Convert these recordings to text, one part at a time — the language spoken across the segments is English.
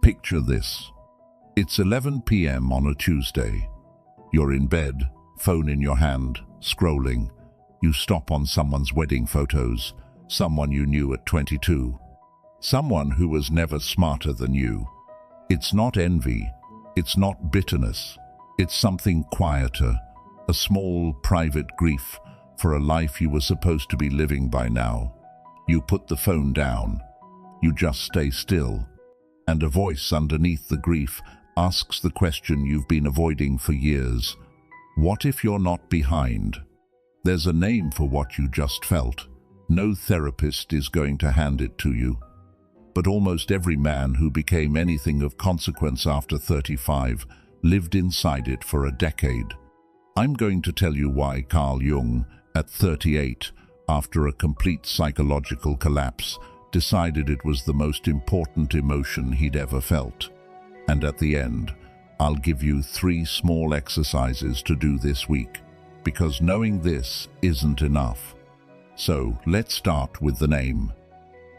Picture this. It's 11 p.m. on a Tuesday. You're in bed, phone in your hand, scrolling. You stop on someone's wedding photos, someone you knew at 22. Someone who was never smarter than you. It's not envy. It's not bitterness. It's something quieter, a small, private grief for a life you were supposed to be living by now. You put the phone down. You just stay still. And a voice underneath the grief asks the question you've been avoiding for years. What if you're not behind? There's a name for what you just felt. No therapist is going to hand it to you. But almost every man who became anything of consequence after 35 lived inside it for a decade. I'm going to tell you why Carl Jung, at 38, after a complete psychological collapse, decided it was the most important emotion he'd ever felt. And at the end, I'll give you 3 small exercises to do this week, because knowing this isn't enough. So let's start with the name.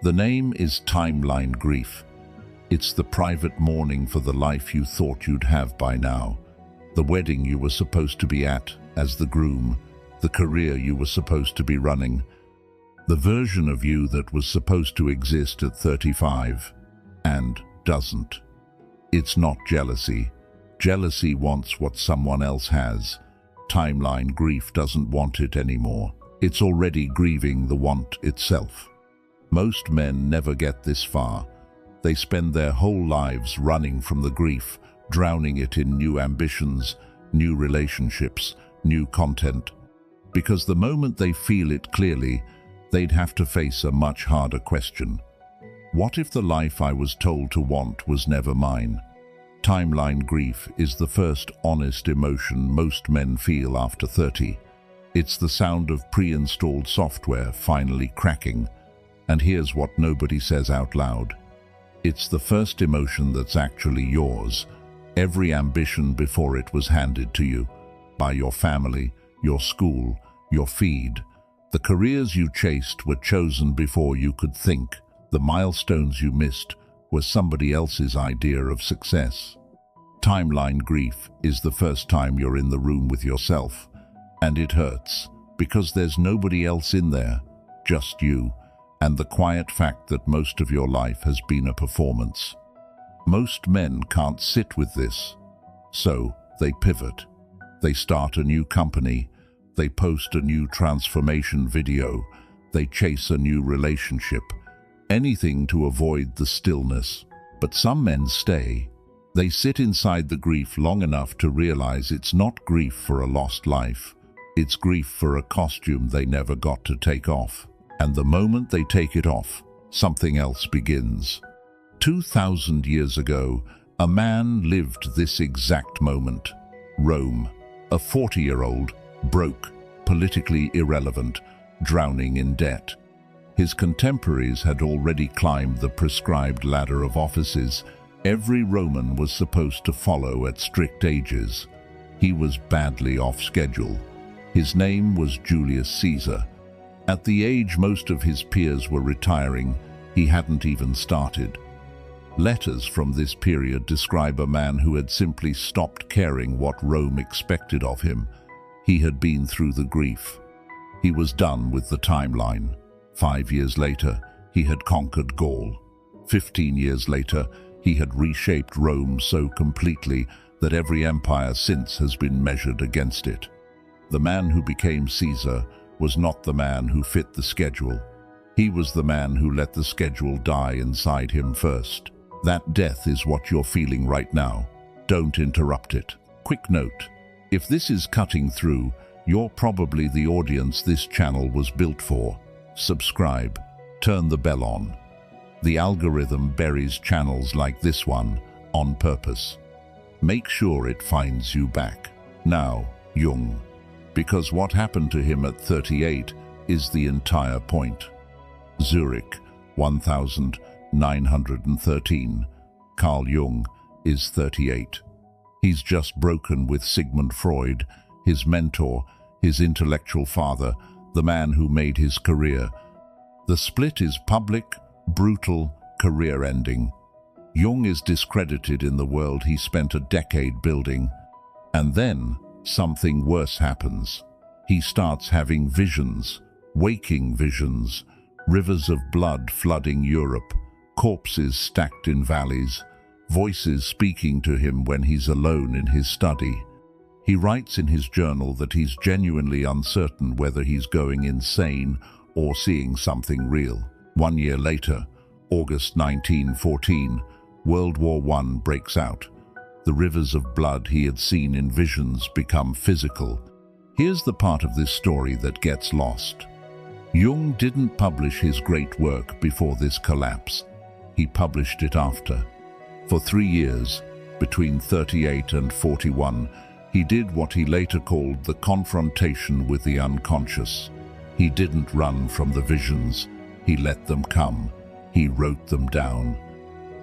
The name is timeline grief. It's the private mourning for the life you thought you'd have by now, the wedding you were supposed to be at as the groom, the career you were supposed to be running, the version of you that was supposed to exist at 35 and doesn't. It's not jealousy. Jealousy wants what someone else has. Timeline grief doesn't want it anymore. It's already grieving the want itself. Most men never get this far. They spend their whole lives running from the grief, drowning it in new ambitions, new relationships, new content. Because the moment they feel it clearly, they'd have to face a much harder question. What if the life I was told to want was never mine? Timeline grief is the first honest emotion most men feel after 30. It's the sound of pre-installed software finally cracking. And here's what nobody says out loud. It's the first emotion that's actually yours. Every ambition before it was handed to you by your family, your school, your feed. The careers you chased were chosen before you could think. The milestones you missed were somebody else's idea of success. Timeline grief is the first time you're in the room with yourself, and it hurts because there's nobody else in there, just you, and the quiet fact that most of your life has been a performance. Most men can't sit with this, so they pivot. They start a new company, they post a new transformation video, they chase a new relationship, anything to avoid the stillness. But some men stay. They sit inside the grief long enough to realize it's not grief for a lost life, it's grief for a costume they never got to take off. And the moment they take it off, something else begins. 2,000 years ago, a man lived this exact moment. Rome, a 40-year-old, broke, politically irrelevant, drowning in debt. His contemporaries had already climbed the prescribed ladder of offices. Every Roman was supposed to follow at strict ages. He was badly off schedule. His name was Julius Caesar. At the age most of his peers were retiring, he hadn't even started. Letters from this period describe a man who had simply stopped caring what Rome expected of him. He had been through the grief. He was done with the timeline. 5 years later, he had conquered Gaul. 15 years later, he had reshaped Rome so completely that every empire since has been measured against it. The man who became Caesar was not the man who fit the schedule. He was the man who let the schedule die inside him first. That death is what you're feeling right now. Don't interrupt it. Quick note: if this is cutting through, you're probably the audience this channel was built for. Subscribe. Turn the bell on. The algorithm buries channels like this one on purpose. Make sure it finds you back. Now, Jung. Because what happened to him at 38 is the entire point. Zurich, 1913. Carl Jung is 38. He's just broken with Sigmund Freud, his mentor, his intellectual father, the man who made his career. The split is public, brutal, career-ending. Jung is discredited in the world he spent a decade building, and then something worse happens. He starts having visions, waking visions, rivers of blood flooding Europe, corpses stacked in valleys, voices speaking to him when he's alone in his study. He writes in his journal that he's genuinely uncertain whether he's going insane or seeing something real. 1 year later, August 1914, World War I breaks out. The rivers of blood he had seen in visions become physical. Here's the part of this story that gets lost. Jung didn't publish his great work before this collapse. He published it after. For 3 years, between 38 and 41, he did what he later called the confrontation with the unconscious. He didn't run from the visions. He let them come. He wrote them down.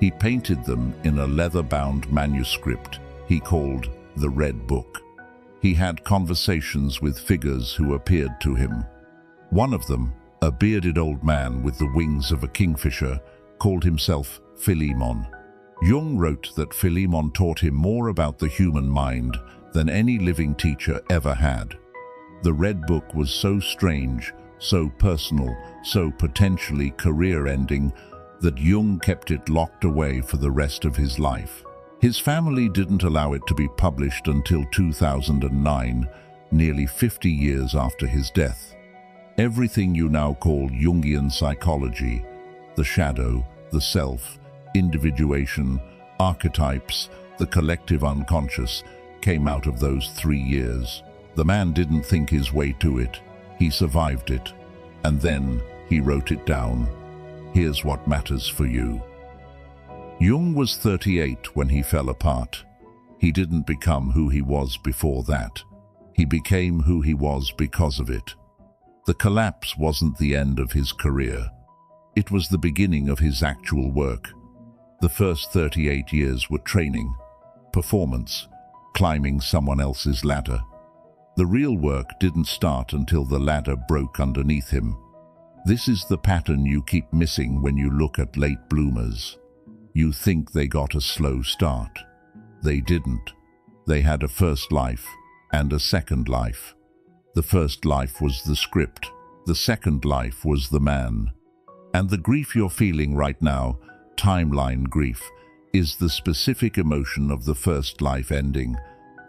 He painted them in a leather-bound manuscript he called the Red Book. He had conversations with figures who appeared to him. One of them, a bearded old man with the wings of a kingfisher, called himself Philemon. Jung wrote that Philemon taught him more about the human mind than any living teacher ever had. The Red Book was so strange, so personal, so potentially career-ending that Jung kept it locked away for the rest of his life. His family didn't allow it to be published until 2009, nearly 50 years after his death. Everything you now call Jungian psychology, the shadow, the self, individuation, archetypes, the collective unconscious, came out of those 3 years. The man didn't think his way to it. He survived it. And then he wrote it down. Here's what matters for you. Jung was 38 when he fell apart. He didn't become who he was before that. He became who he was because of it. The collapse wasn't the end of his career. It was the beginning of his actual work. The first 38 years were training, performance, climbing someone else's ladder. The real work didn't start until the ladder broke underneath him. This is the pattern you keep missing when you look at late bloomers. You think they got a slow start. They didn't. They had a first life and a second life. The first life was the script. The second life was the man. And the grief you're feeling right now, timeline grief, is the specific emotion of the first life ending,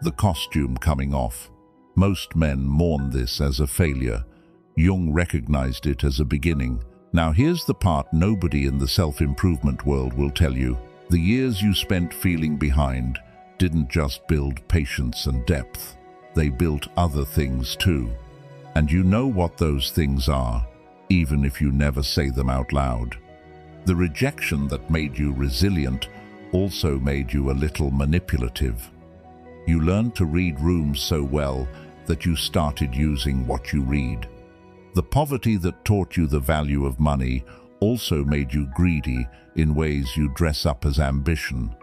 the costume coming off. Most men mourn this as a failure. Jung recognized it as a beginning. Now here's the part nobody in the self-improvement world will tell you. The years you spent feeling behind didn't just build patience and depth. They built other things too. And you know what those things are, even if you never say them out loud. The rejection that made you resilient also made you a little manipulative. You learned to read rooms so well that you started using what you read. The poverty that taught you the value of money also made you greedy in ways you dress up as ambition.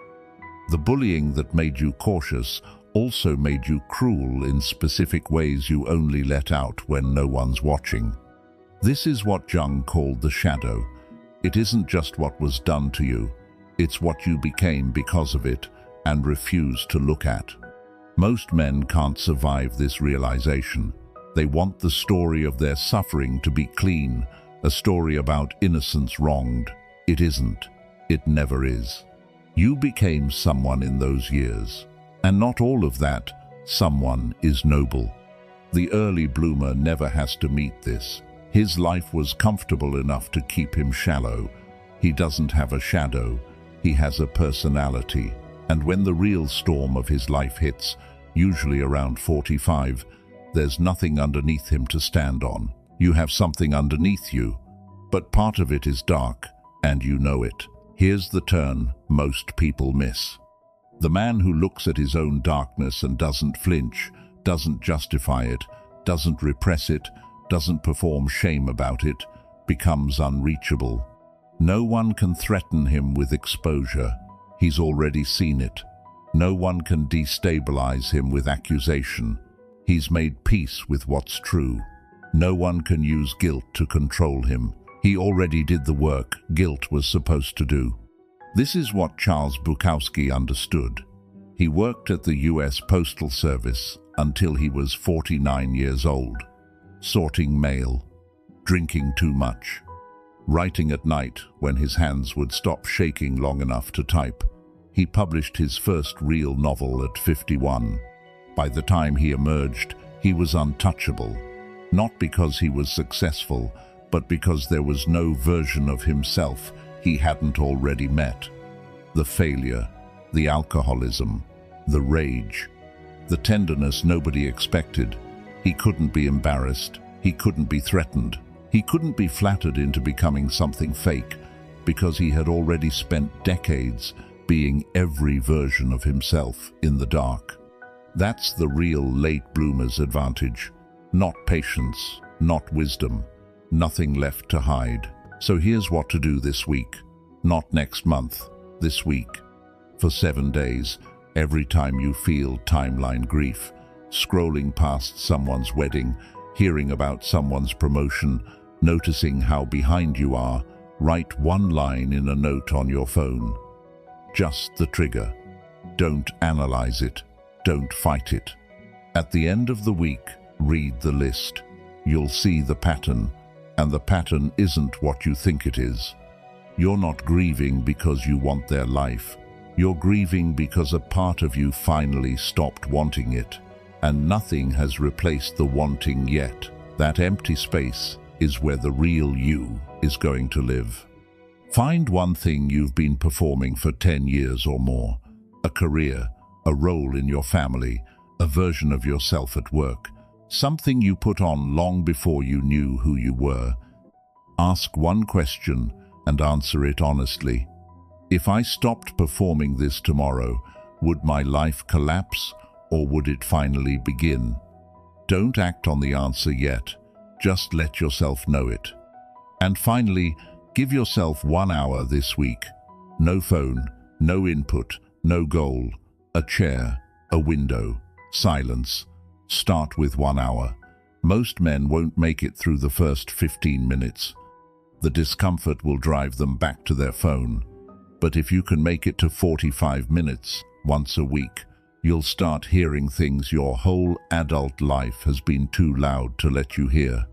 The bullying that made you cautious also made you cruel in specific ways you only let out when no one's watching. This is what Jung called the shadow. It isn't just what was done to you, it's what you became because of it and refused to look at. Most men can't survive this realization. They want the story of their suffering to be clean, a story about innocence wronged. It isn't. It never is. You became someone in those years. And not all of that someone is noble. The early bloomer never has to meet this. His life was comfortable enough to keep him shallow. He doesn't have a shadow. He has a personality. And when the real storm of his life hits, usually around 45, there's nothing underneath him to stand on. You have something underneath you, but part of it is dark, and you know it. Here's the turn most people miss. The man who looks at his own darkness and doesn't flinch, doesn't justify it, doesn't repress it, doesn't perform shame about it, becomes unreachable. No one can threaten him with exposure. He's already seen it. No one can destabilize him with accusation. He's made peace with what's true. No one can use guilt to control him. He already did the work guilt was supposed to do. This is what Charles Bukowski understood. He worked at the US Postal Service until he was 49 years old, sorting mail, drinking too much, writing at night when his hands would stop shaking long enough to type. He published his first real novel at 51. By the time he emerged, he was untouchable, not because he was successful, but because there was no version of himself he hadn't already met. The failure, the alcoholism, the rage, the tenderness nobody expected. He couldn't be embarrassed, he couldn't be threatened, he couldn't be flattered into becoming something fake, because he had already spent decades being every version of himself in the dark. That's the real late bloomer's advantage. Not patience, not wisdom, nothing left to hide. So here's what to do this week. Not next month, this week. For 7 days, every time you feel timeline grief, scrolling past someone's wedding, hearing about someone's promotion, noticing how behind you are, write one line in a note on your phone. Just the trigger. Don't analyze it. Don't fight it. At the end of the week, read the list. You'll see the pattern, and the pattern isn't what you think it is. You're not grieving because you want their life. You're grieving because a part of you finally stopped wanting it, and nothing has replaced the wanting yet. That empty space is where the real you is going to live. Find one thing you've been performing for 10 years or more, a career, a role in your family, a version of yourself at work, something you put on long before you knew who you were. Ask one question and answer it honestly. If I stopped performing this tomorrow, would my life collapse or would it finally begin? Don't act on the answer yet. Just let yourself know it. And finally, give yourself 1 hour this week. No phone, no input, no goal. A chair, a window, silence. Start with 1 hour. Most men won't make it through the first 15 minutes. The discomfort will drive them back to their phone. But if you can make it to 45 minutes once a week, you'll start hearing things your whole adult life has been too loud to let you hear.